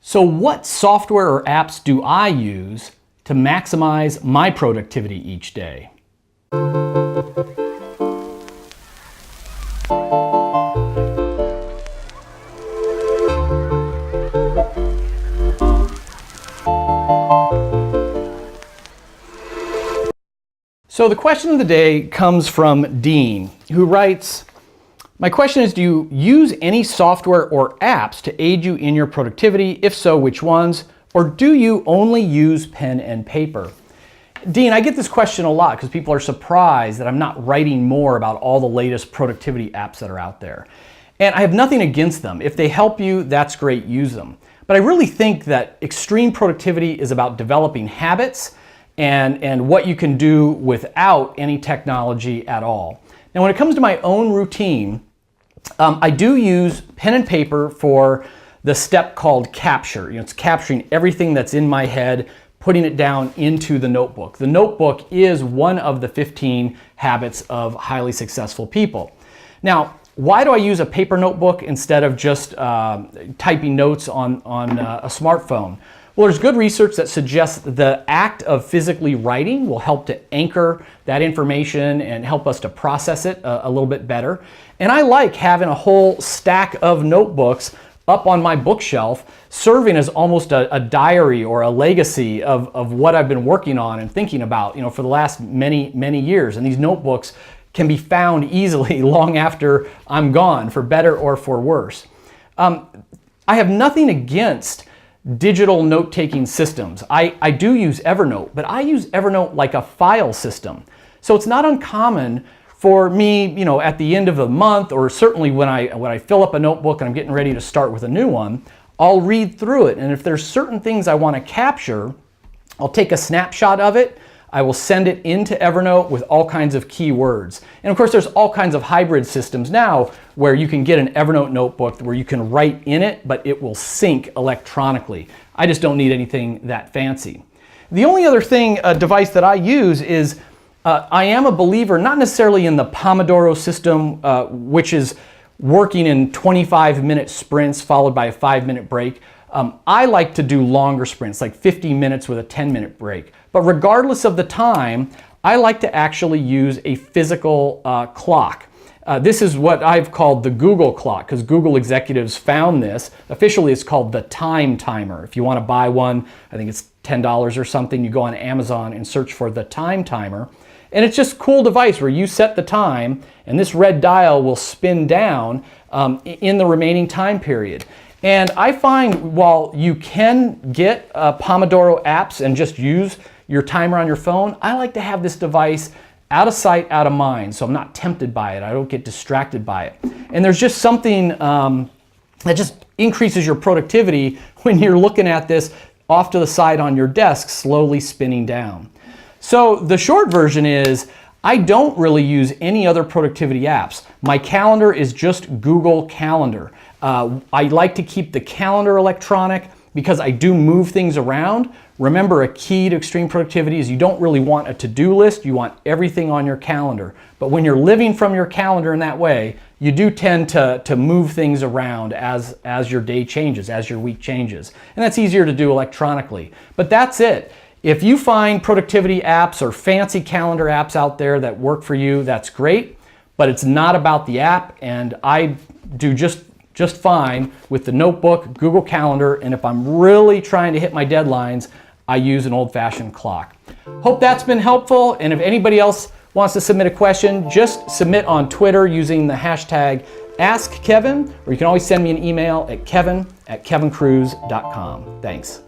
So what software or apps do I use to maximize my productivity each day? So the question of the day comes from Dean, who writes, my question is, do you use any software or apps to aid you in your productivity? If so, which ones? Or do you only use pen and paper? Dean, I get this question a lot because people are surprised that I'm not writing more about all the latest productivity apps that are out there. And I have nothing against them. If they help you, that's great, use them. But I really think that extreme productivity is about developing habits and what you can do without any technology at all. Now, when it comes to my own routine, I do use pen and paper for the step called capture. It's capturing everything that's in my head, putting it down into the notebook. The notebook is one of the 15 habits of highly successful people. Now, why do I use a paper notebook instead of just typing notes on a smartphone? Well, there's good research that suggests the act of physically writing will help to anchor that information and help us to process it a little bit better. And I like having a whole stack of notebooks up on my bookshelf, serving as almost a diary or a legacy of what I've been working on and thinking about, for the last many years. And these notebooks can be found easily long after I'm gone, for better or for worse. I have nothing against digital note-taking systems. I do use Evernote, but I use Evernote like a file system. So it's not uncommon for me, at the end of the month, or certainly when I fill up a notebook and I'm getting ready to start with a new one, I'll read through it. And if there's certain things I want to capture, I'll take a snapshot of it. I will send it into Evernote with all kinds of keywords. And of course, there's all kinds of hybrid systems now where you can get an Evernote notebook where you can write in it, but it will sync electronically. I just don't need anything that fancy. The only other device that I use is, I am a believer, not necessarily in the Pomodoro system, which is working in 25-minute sprints followed by a 5-minute break. I like to do longer sprints, like 50 minutes with a 10-minute break. But regardless of the time, I like to actually use a physical clock. This is what I've called the Google clock, because Google executives found this. Officially, it's called the time timer. If you want to buy one, I think it's $10 or something. You go on Amazon and search for the time timer. And it's just a cool device where you set the time, and this red dial will spin down in the remaining time period. And I find while you can get Pomodoro apps and just use your timer on your phone, I like to have this device out of sight, out of mind, so I'm not tempted by it. I don't get distracted by it. And there's just something that just increases your productivity when you're looking at this off to the side on your desk, slowly spinning down. So the short version is, I don't really use any other productivity apps. My calendar is just Google Calendar. I like to keep the calendar electronic because I do move things around. Remember, a key to extreme productivity is you don't really want a to-do list, you want everything on your calendar. But when you're living from your calendar in that way, you do tend to move things around as your day changes, as your week changes. And that's easier to do electronically. But that's it. If you find productivity apps or fancy calendar apps out there that work for you, that's great. But it's not about the app, and I do just fine with the notebook, Google Calendar, and if I'm really trying to hit my deadlines, I use an old-fashioned clock. Hope that's been helpful, and if anybody else wants to submit a question, just submit on Twitter using the hashtag AskKevin, or you can always send me an email at kevin@kevinkruse.com. Thanks.